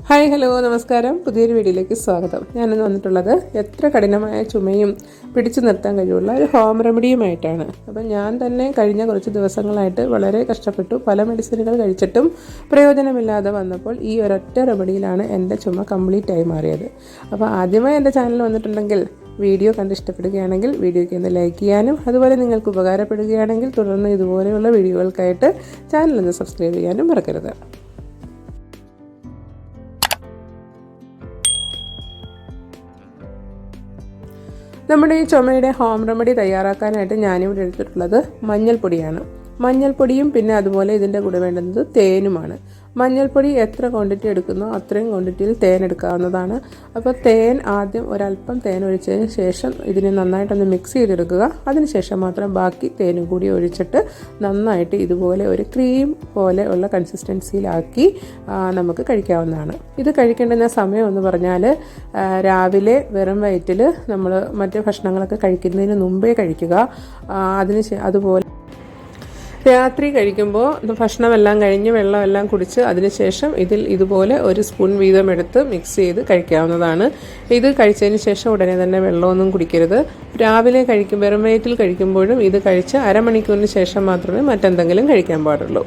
Hi hello നമസ്കാരം. പുതിയൊരു വീഡിയോയിലേക്ക് സ്വാഗതം. ഞാനിന്ന് വന്നിട്ടുള്ളത് എത്ര കഠിനമായ ചുമയും പിടിച്ചു നിർത്താൻ കഴിവുള്ള ഒരു ഹോം റെമഡിയുമായിട്ടാണ്. അപ്പം ഞാൻ തന്നെ കഴിഞ്ഞ കുറച്ച് ദിവസങ്ങളായിട്ട് വളരെ കഷ്ടപ്പെട്ടു. പല മെഡിസിനുകൾ കഴിച്ചിട്ടും പ്രയോജനമില്ലാതെ വന്നപ്പോൾ ഈ ഒരൊറ്റ റെമഡിയിലാണ് എൻ്റെ ചുമ കംപ്ലീറ്റ് ആയി മാറിയത്. അപ്പോൾ ആദ്യമായി എൻ്റെ ചാനൽ വന്നിട്ടുണ്ടെങ്കിൽ വീഡിയോ കണ്ട് ഇഷ്ടപ്പെടുകയാണെങ്കിൽ വീഡിയോയ്ക്ക് ഒന്ന് ലൈക്ക് ചെയ്യാനും അതുപോലെ നിങ്ങൾക്ക് ഉപകാരപ്പെടുകയാണെങ്കിൽ തുടർന്ന് ഇതുപോലെയുള്ള വീഡിയോകൾക്കായിട്ട് ചാനലൊന്ന് സബ്സ്ക്രൈബ് ചെയ്യാനും മറക്കരുത്. നമ്മുടെ ഈ ചുമയുടെ ഹോം റെമഡി തയ്യാറാക്കാനായിട്ട് ഞാനിവിടെ എടുത്തിട്ടുള്ളത് മഞ്ഞൾപ്പൊടിയാണ്. മഞ്ഞൾപ്പൊടിയും പിന്നെ അതുപോലെ ഇതിൻ്റെ കൂടെ വേണ്ടുന്നത് തേനുമാണ്. മഞ്ഞൾപ്പൊടി എത്ര ക്വാണ്ടിറ്റി എടുക്കുന്നോ അത്രയും ക്വാണ്ടിറ്റിയിൽ തേൻ എടുക്കാവുന്നതാണ്. അപ്പോൾ തേൻ ആദ്യം ഒരല്പം തേൻ ഒഴിച്ചതിന് ശേഷം ഇതിനെ നന്നായിട്ടൊന്ന് മിക്സ് ചെയ്തെടുക്കുക. അതിനുശേഷം മാത്രം ബാക്കി തേനും കൂടി ഒഴിച്ചിട്ട് നന്നായിട്ട് ഇതുപോലെ ഒരു ക്രീം പോലെ ഉള്ള കൺസിസ്റ്റൻസിയിലാക്കി നമുക്ക് കഴിക്കാവുന്നതാണ്. ഇത് കഴിക്കേണ്ടുന്ന സമയം എന്ന് പറഞ്ഞാൽ രാവിലെ വെറും വയറ്റിൽ നമ്മൾ മറ്റ് ഭക്ഷണങ്ങളൊക്കെ കഴിക്കുന്നതിന് മുമ്പേ കഴിക്കുക. അതുപോലെ രാത്രി കഴിക്കുമ്പോൾ ഭക്ഷണമെല്ലാം കഴിഞ്ഞ് വെള്ളമെല്ലാം കുടിച്ച് അതിനുശേഷം ഇതുപോലെ ഒരു സ്പൂൺ വീതം എടുത്ത് മിക്സ് ചെയ്ത് കഴിക്കാവുന്നതാണ്. ഇത് കഴിച്ചതിന് ശേഷം ഉടനെ തന്നെ വെള്ളമൊന്നും കുടിക്കരുത്. രാവിലെ വെറും വയറ്റിൽ കഴിക്കുമ്പോഴും ഇത് കഴിച്ച് അരമണിക്കൂറിന് ശേഷം മാത്രമേ മറ്റെന്തെങ്കിലും കഴിക്കാൻ പാടുള്ളൂ.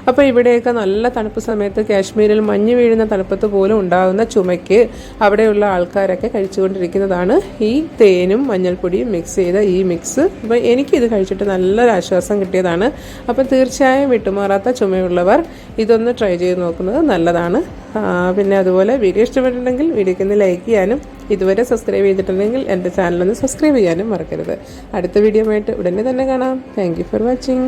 അപ്പോൾ ഇവിടെയൊക്കെ നല്ല തണുപ്പ് സമയത്ത് കാശ്മീരിൽ മഞ്ഞ് വീഴുന്ന തണുപ്പത്ത് പോലും ഉണ്ടാകുന്ന ചുമയ്ക്ക് അവിടെയുള്ള ആൾക്കാരൊക്കെ കഴിച്ചുകൊണ്ടിരിക്കുന്നതാണ് ഈ തേനും മഞ്ഞൾപ്പൊടിയും മിക്സ് ചെയ്ത ഈ മിക്സ്. അപ്പോൾ എനിക്കിത് കഴിച്ചിട്ട് നല്ലൊരു ആശ്വാസം കിട്ടിയതാണ്. അപ്പോൾ തീർച്ചയായും വിട്ടുമാറാത്ത ചുമയുള്ളവർ ഇതൊന്ന് ട്രൈ ചെയ്ത് നോക്കുന്നത് നല്ലതാണ്. പിന്നെ അതുപോലെ വീഡിയോ ഇഷ്ടപ്പെട്ടിട്ടുണ്ടെങ്കിൽ വീഡിയോയ്ക്ക് ഒന്ന് ലൈക്ക് ചെയ്യാനും ഇതുവരെ സബ്സ്ക്രൈബ് ചെയ്തിട്ടുണ്ടെങ്കിൽ എൻ്റെ ചാനലൊന്ന് സബ്സ്ക്രൈബ് ചെയ്യാനും മറക്കരുത്. അടുത്ത വീഡിയോ ആയിട്ട് ഉടനെ തന്നെ കാണാം. Thank you for watching.